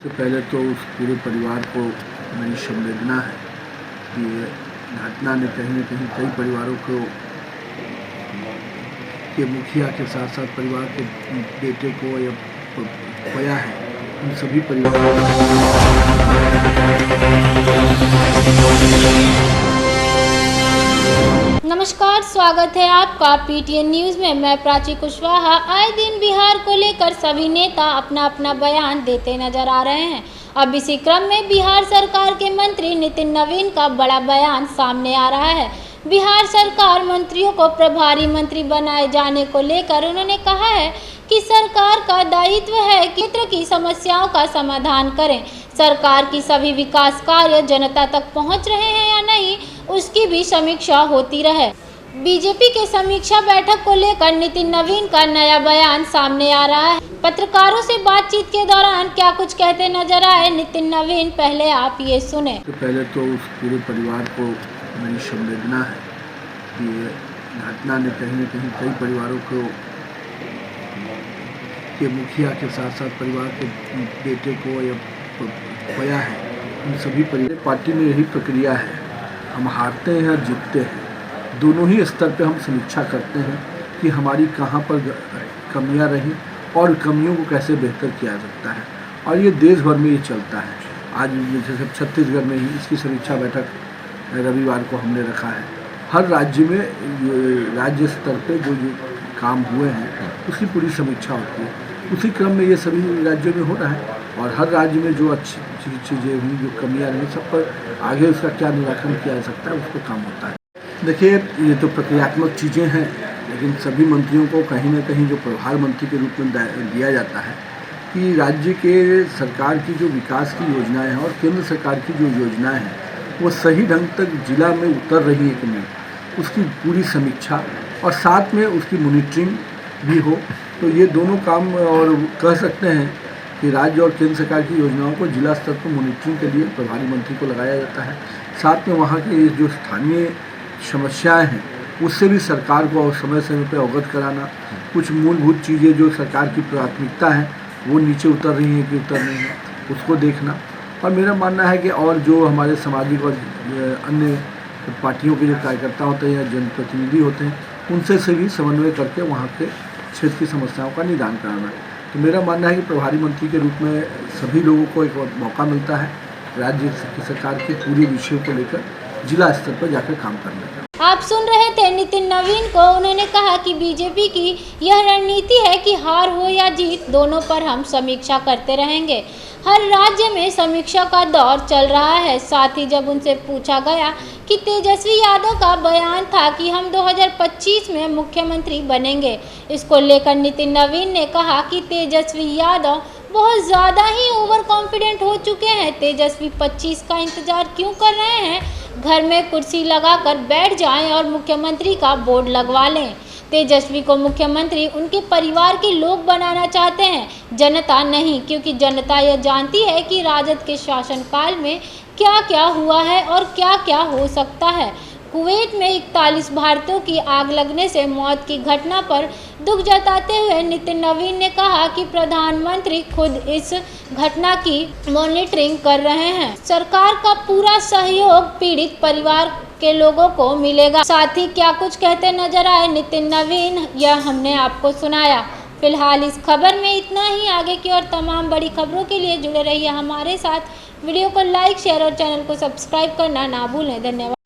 तो पहले तो उस पूरे परिवार को मेरी संवेदना है कि ये घटना ने कहीं न कहीं कई परिवारों को के मुखिया के साथ साथ परिवार के बेटे को या खोया है। उन सभी नमस्कार, स्वागत है आपका पीटीएन न्यूज में। मैं प्राची कुशवाहा। आए दिन बिहार को लेकर सभी नेता अपना अपना बयान देते नजर आ रहे हैं। अब इसी क्रम में बिहार सरकार के मंत्री नितिन नवीन का बड़ा बयान सामने आ रहा है। बिहार सरकार मंत्रियों को प्रभारी मंत्री बनाए जाने को लेकर उन्होंने कहा है कि सरकार का दायित्व है कि क्षेत्र की समस्याओं का समाधान करें। सरकार की सभी विकास कार्य जनता तक पहुंच रहे हैं या नहीं, उसकी भी समीक्षा होती रहे। बीजेपी के समीक्षा बैठक को लेकर नितिन नवीन का नया बयान सामने आ रहा है। पत्रकारों से बातचीत के दौरान क्या कुछ कहते नजर आए नितिन नवीन, पहले आप ये सुने। तो पहले तो उस पूरे परिवार को मेरी संवेदना है कि ये घटना ने कहीं न कहीं कई परिवारों को के मुखिया के साथ साथ परिवार के बेटे को या खोया है। उन सभी पार्टी में यही प्रक्रिया है, हम हारते हैं और जीतते हैं, दोनों ही स्तर पे हम समीक्षा करते हैं कि हमारी कहाँ पर कमियां रहीं और कमियों को कैसे बेहतर किया जा सकता है। और ये देश भर में ये चलता है। आज जैसे छत्तीसगढ़ में ही इसकी समीक्षा बैठक रविवार को हमने रखा है। हर राज्य में राज्य स्तर पे जो काम हुए हैं उसकी पूरी समीक्षा होती है। उसी क्रम में ये सभी राज्यों में हो रहा है और हर राज्य में जो अच्छी चीज़ें हुई, जो कमियां रही, सब पर आगे उसका क्या निराकरण किया जा सकता है, उस पर काम होता है। देखिए, ये तो प्रक्रियात्मक चीज़ें हैं, लेकिन सभी मंत्रियों को कहीं ना कहीं जो प्रभार मंत्री के रूप में दिया जाता है कि राज्य के सरकार की जो विकास की योजनाएं हैं और केंद्र सरकार की जो योजनाएं हैं वो सही ढंग तक जिला में उतर रही है कि नहीं, उसकी पूरी समीक्षा और साथ में उसकी मॉनिटरिंग भी हो। तो ये दोनों काम, और कह सकते हैं कि राज्य और केंद्र सरकार की योजनाओं को जिला स्तर पर मॉनिटरिंग के लिए प्रभारी मंत्री को लगाया जाता है। साथ में वहाँ के जो स्थानीय समस्याएं हैं उससे भी सरकार को समय समय पर अवगत कराना, कुछ मूलभूत चीज़ें जो सरकार की प्राथमिकता है वो नीचे उतर रही हैं कि उतर नहीं है, उसको देखना। और मेरा मानना है कि और जो हमारे सामाजिक और अन्य पार्टियों के जो कार्यकर्ता होते हैं या जनप्रतिनिधि होते हैं उनसे से भी समन्वय करके वहाँ के क्षेत्र की समस्याओं का निदान कराना। तो मेरा मानना है कि प्रभारी मंत्री के रूप में सभी लोगों को एक मौका मिलता है राज्य सरकार के पूरे विषयों को लेकर जिला स्तर पर जाकर काम करने का। आप सुन रहे थे नितिन नवीन को। उन्होंने कहा कि बीजेपी की यह रणनीति है कि हार हो या जीत, दोनों पर हम समीक्षा करते रहेंगे। हर राज्य में समीक्षा का दौर चल रहा है। साथ ही जब उनसे पूछा गया कि तेजस्वी यादव का बयान था कि हम 2025 में मुख्यमंत्री बनेंगे, इसको लेकर नितिन नवीन ने कहा कि तेजस्वी यादव बहुत ज़्यादा ही ओवर कॉन्फिडेंट हो चुके हैं। तेजस्वी 25 का इंतजार क्यों कर रहे हैं? घर में कुर्सी लगाकर बैठ जाएं और मुख्यमंत्री का बोर्ड लगवा लें। तेजस्वी को मुख्यमंत्री उनके परिवार के लोग बनाना चाहते हैं, जनता नहीं, क्योंकि जनता यह जानती है कि राजद के शासनकाल में क्या क्या हुआ है और क्या क्या हो सकता है। कुवैत में 41 भारतीयों की आग लगने से मौत की घटना पर दुख जताते हुए नितिन नवीन ने कहा कि प्रधानमंत्री खुद इस घटना की मॉनिटरिंग कर रहे हैं। सरकार का पूरा सहयोग पीड़ित परिवार के लोगों को मिलेगा। साथ ही क्या कुछ कहते नजर आए नितिन नवीन, यह हमने आपको सुनाया। फिलहाल इस खबर में इतना ही। आगे की और तमाम बड़ी खबरों के लिए जुड़े रहिए हमारे साथ। वीडियो को लाइक, शेयर और चैनल को सब्सक्राइब करना ना भूलें। धन्यवाद।